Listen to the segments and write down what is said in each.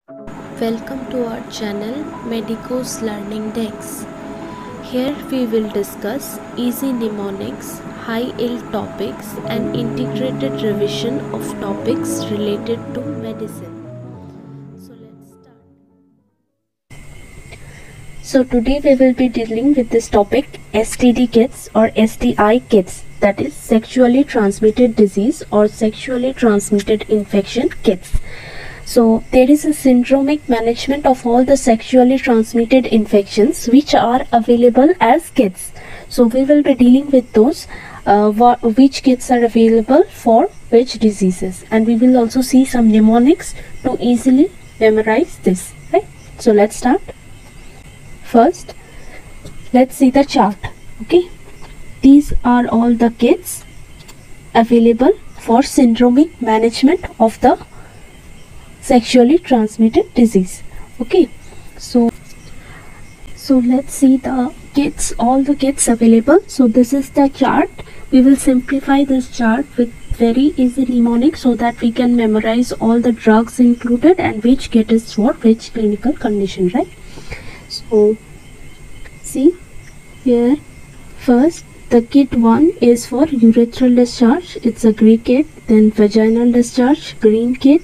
Welcome to our channel Medico's Learning Decks. Here we will discuss easy mnemonics, high yield topics, and integrated revision of topics related to medicine. So let's start. So today we will be dealing with this topic STD kits or STI kits, that is sexually transmitted disease or sexually transmitted infection kits. So there is a syndromic management of all the sexually transmitted infections which are available as kits. So we will be dealing with those which kits are available for which diseases, and we will also see some mnemonics to easily memorize this. Right? So let's start. First, let's see the chart. Okay, these are all the kits available for syndromic management of the sexually transmitted disease. Okay, so let's see the kits, all the kits available. So this is the chart. We will simplify this chart with very easy mnemonics so that we can memorize all the drugs included and which kit is for which clinical condition, right? So see here, first the kit 1 is for urethral discharge, it's a gray kit. Then vaginal discharge, green kit.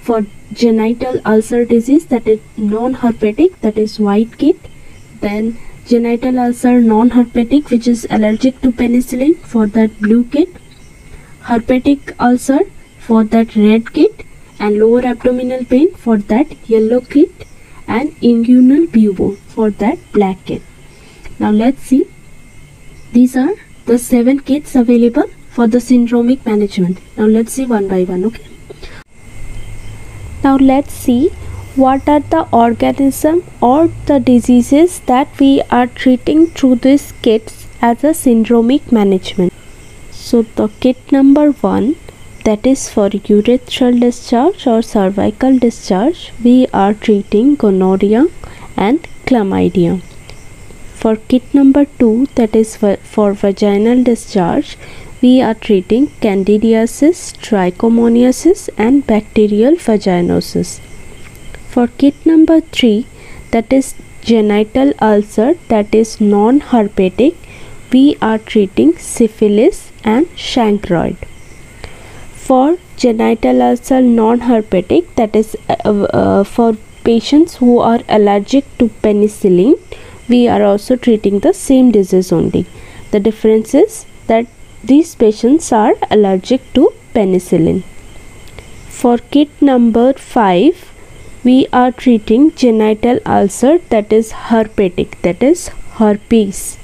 For genital ulcer disease, that is non-herpetic, that is white kit. Then genital ulcer non-herpetic which is allergic to penicillin, for that blue kit. Herpetic ulcer, for that red kit. And lower abdominal pain, for that yellow kit. And inguinal bubo, for that black kit. Now let's see, these are the 7 kits available for the syndromic management. Now let's see one by one. Okay, now let's see what are the organism or the diseases that we are treating through these kits as a syndromic management. So the kit number 1, that is for urethral discharge or cervical discharge, we are treating gonorrhea and chlamydia. For kit number 2, that is for vaginal discharge, we are treating candidiasis, trichomoniasis and bacterial vaginosis. For kit number 3, that is genital ulcer, that is non-herpetic, we are treating syphilis and chancroid. For genital ulcer non-herpetic, that is for patients who are allergic to penicillin, we are also treating the same disease only. The difference is that these patients are allergic to penicillin. For kit number 5, we are treating genital ulcer, that is herpetic, that is herpes.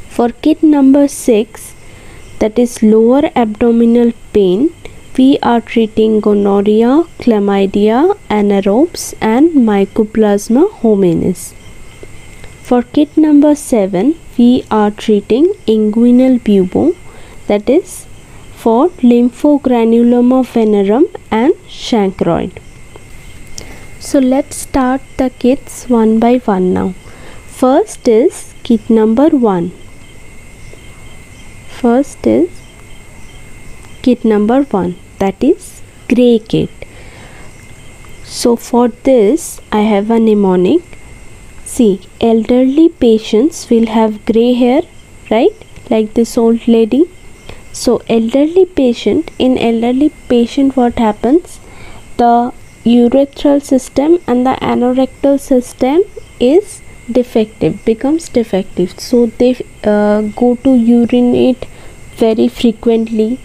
For kit number 6, that is lower abdominal pain, we are treating gonorrhea, chlamydia, anaerobes and mycoplasma hominis. For kit number 7, we are treating inguinal bubo, that is for lymphogranuloma venerum and chancroid. So let's start the kits one by one now. First is kit number 1. First is kit number 1, that is grey kit. So for this I have a mnemonic. See, elderly patients will have grey hair, right? Like this old lady. So elderly patient, what happens? The urethral system and the anorectal system is defective, becomes defective. So they go to urinate very frequently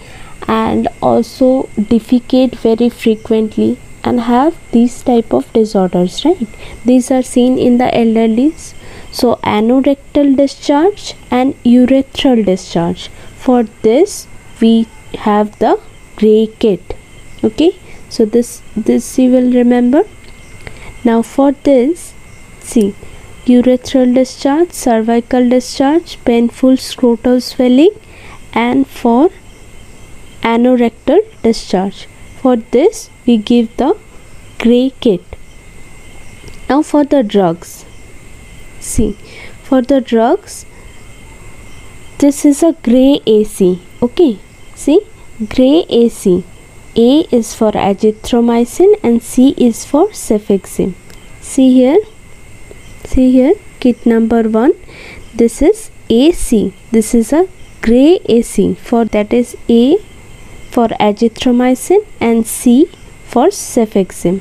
and also defecate very frequently and have these type of disorders, right? These are seen in the elderlies. So anorectal discharge and urethral discharge, for this we have the grey kit. Okay, so this you will remember. Now for this, see, urethral discharge, cervical discharge, painful scrotal swelling, and for anorectal discharge, for this we give the grey kit. Now for the drugs, see, for the drugs, this is a grey AC. Okay, see, grey AC. A is for azithromycin and C is for cefixime. See here, kit number 1, this is AC. This is a gray AC, for that is A for azithromycin and C for cefixime.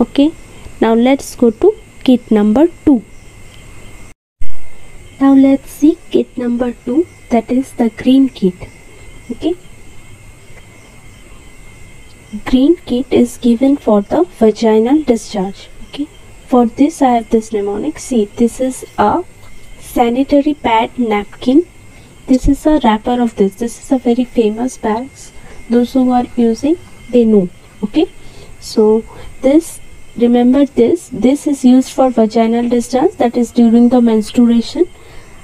Okay, now let's go to kit number 2. Now let's see kit number 2, that is the green kit. Okay, green kit is given for the vaginal discharge. Okay, for this I have this mnemonic. See, this is a sanitary pad napkin. This is a wrapper of this. This is a very famous bag. Those who are using, they know. Okay, so this, remember this is used for vaginal discharge, that is during the menstruation.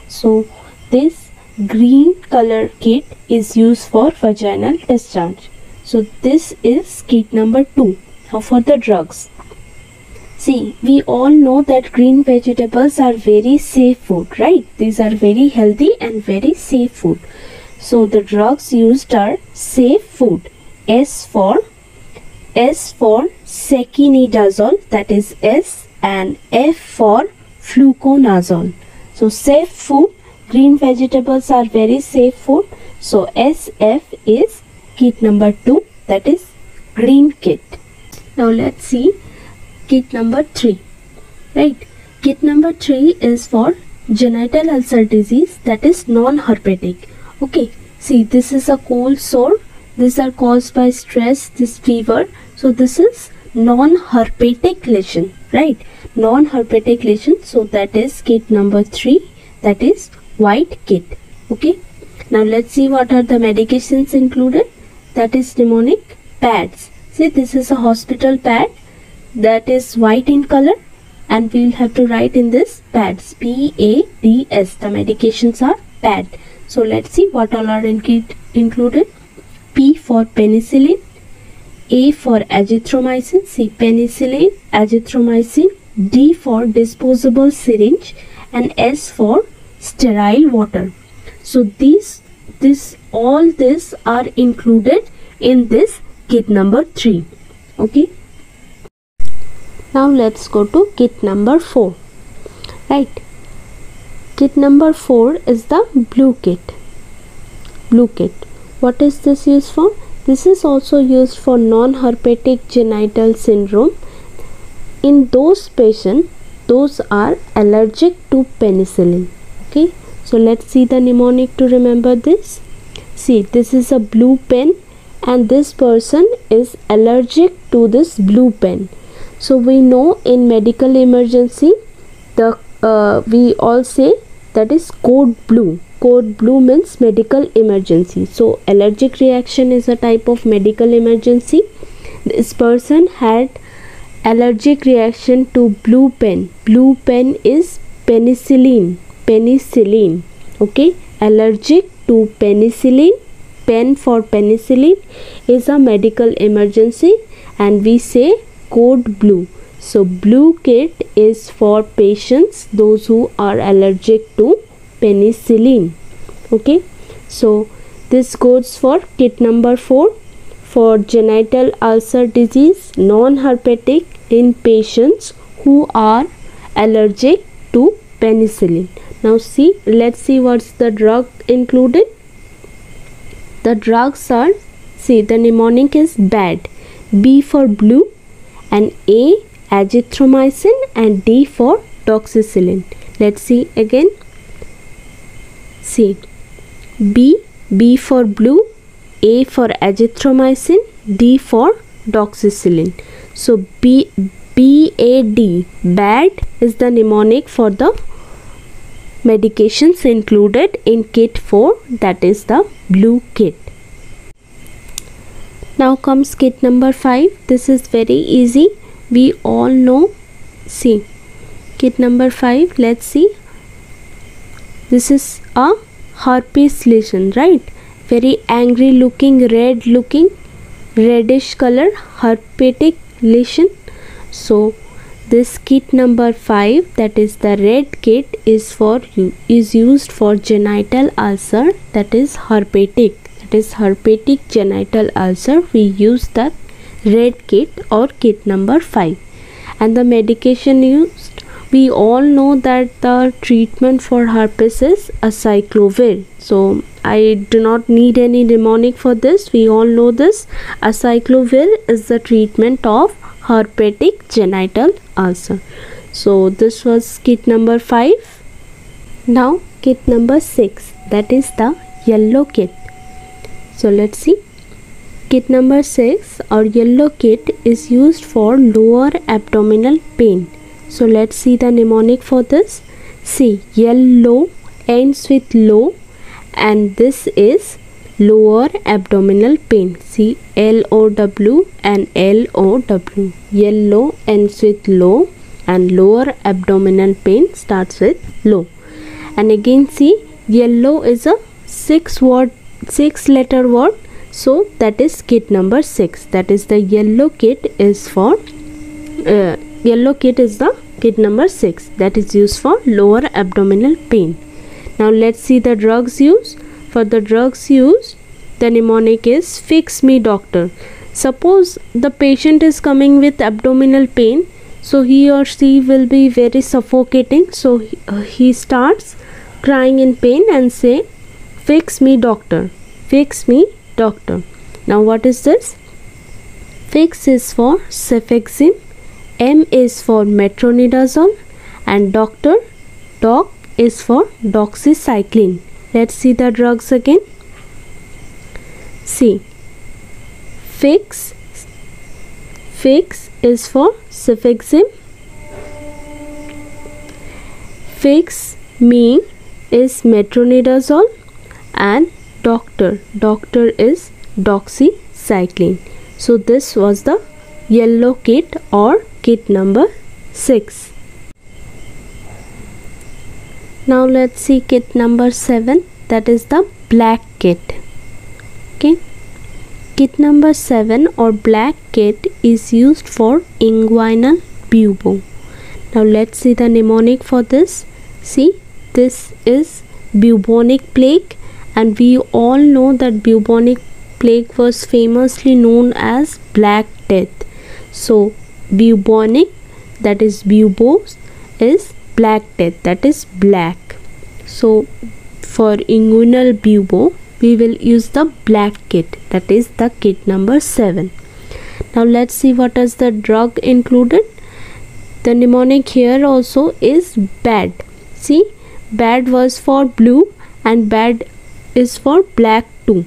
So this green color kit is used for vaginal discharge. So this is kit number 2. Now for the drugs. See, we all know that green vegetables are very safe food, right? These are very healthy and very safe food. So the drugs used are safe food. S for sekinidazole, that is S, and F for fluconazole. So safe food, green vegetables are very safe food. So SF is kit number 2, that is green kit. Now let's see kit number 3. Right, kit number 3 is for genital ulcer disease, that is non-herpetic. Okay, see, this is a cold sore. These are caused by stress, this fever. So this is non-herpetic lesion, right? Non-herpetic lesion. So that is kit number 3, that is white kit. Okay, now let's see what are the medications included. That is mnemonic pads. See, this is a hospital pad that is white in color, and we will have to write in this pads, PADS. The medications are pad. So let's see what all are included. P for penicillin, A for azithromycin, C penicillin, azithromycin, D for disposable syringe, and S for sterile water. So all this are included in this kit number 3. Okay, now let's go to kit number 4. Right, kit number 4 is the blue kit. What is this used for? This is also used for non-herpetic genital syndrome. In those patients, those are allergic to penicillin. Okay, so let's see the mnemonic to remember this. See, this is a blue pen and this person is allergic to this blue pen. So we know in medical emergency, we all say that is code blue. Code blue means medical emergency. So allergic reaction is a type of medical emergency. This person had allergic reaction to blue pen. Blue pen is penicillin. Okay, allergic to penicillin. Pen for penicillin is a medical emergency and we say code blue. So blue kit is for patients those who are allergic to penicillin. Okay, so this goes for kit number 4 for genital ulcer disease, non-herpetic in patients who are allergic to penicillin. Now let's see what's the drug included. The drugs are, see, the mnemonic is BAD. B for blue and A azithromycin and D for doxycycline. Let's see again. See, B for blue, A for azithromycin, D for doxycycline. So BAD, BAD is the mnemonic for the medications included in kit 4, that is the blue kit. Now comes kit number 5. This is very easy. We all know. See, kit number 5. Let's see. This is a herpes lesion, right? Very angry looking, red looking, reddish color, herpetic lesion. So this kit number 5, that is the red kit, is used for genital ulcer, that is herpetic. that is herpetic genital ulcer, we use the red kit or kit number 5. And the medication used, we all know that the treatment for herpes is acyclovir. So I do not need any mnemonic for this, we all know this. Acyclovir is the treatment of herpetic genital ulcer. So this was kit number 5. Now kit number 6, that is the yellow kit. So let's see. Kit number 6 or yellow kit is used for lower abdominal pain. So let's see the mnemonic for this. See, yellow ends with low and this is lower abdominal pain. See, LOW and LOW. Yellow ends with low and lower abdominal pain starts with low. And again see, yellow is a 6-letter word. So that is kit number 6. That is the yellow kit is for yellow kit is the kit number 6 that is used for lower abdominal pain. Now let's see the drugs used. For the drugs used, the mnemonic is fix me doctor. Suppose the patient is coming with abdominal pain, so he or she will be very suffocating. So he starts crying in pain and say, fix me doctor, fix me doctor. Now what is this? Fix is for cefixime, M is for metronidazole, and doctor, doc is for doxycycline. Let's see the drugs again. See, fix is for cefixime, fix me is metronidazole, and doctor is doxycycline. So this was the yellow kit or kit number 6. Now let's see kit number 7, that is the black kit. Okay, kit number 7 or black kit is used for inguinal bubo. Now let's see the mnemonic for this. See, this is bubonic plague, and we all know that bubonic plague was famously known as Black Death. So bubonic, that is bubos, is Black Death, that is black. So for inguinal bubo, we will use the black kit, that is the kit number 7. Now let's see what is the drug included. The mnemonic here also is bad. See, bad was for blue and bad is for black too.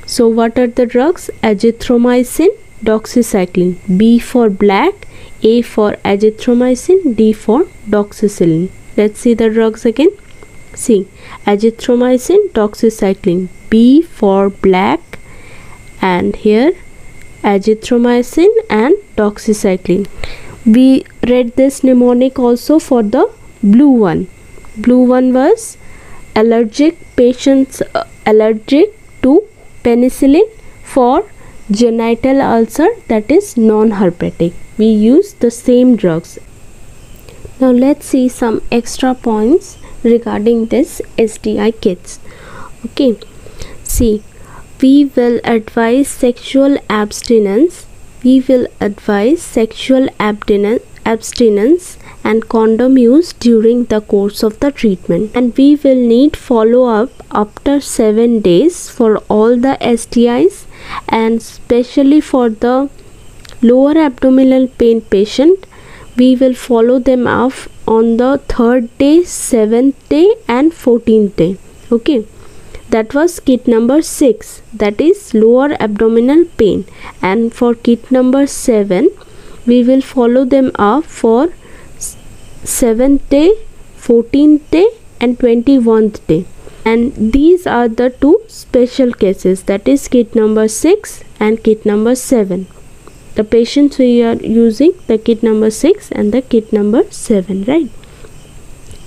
So what are the drugs? Azithromycin, doxycycline. B for black, A for azithromycin, D for doxycycline. Let's see the drugs again. See, azithromycin, doxycycline. B for black, and here azithromycin and doxycycline. We read this mnemonic also for the blue one. Blue one was allergic patients allergic to penicillin. For genital ulcer, that is non-herpetic, we use the same drugs. Now let's see some extra points regarding this STI kits. Okay, see, we will advise sexual abstinence. We will advise sexual abstinence and condom use during the course of the treatment, and we will need follow-up after 7 days for all the STIs, and especially for the lower abdominal pain patient, we will follow them up on the 3rd day, 7th day and 14th day. Okay, that was kit number 6, that is lower abdominal pain. And for kit number 7, we will follow them up for 7th day, 14th day and 21th day. And these are the 2 special cases, that is kit number 6 and kit number 7. The patients we are using the kit number 6 and the kit number 7, right?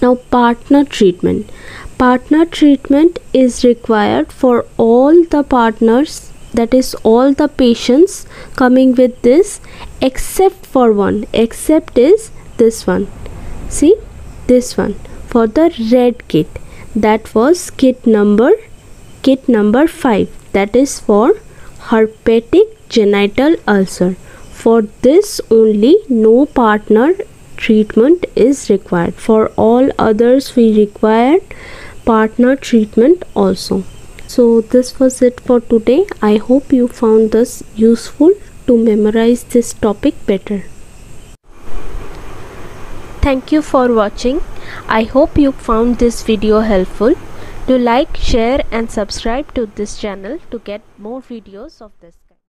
Now partner treatment. Partner treatment is required for all the partners, that is all the patients coming with this, except for one. Except is this one. See, this one for the red kit, that was kit number kit number 5, that is for herpetic genital ulcer. For this only no partner treatment is required. For all others we required partner treatment also. So this was it for today. I hope you found this useful to memorize this topic better. Thank you for watching. I hope you found this video helpful. Do like, share and subscribe to this channel to get more videos of this kind.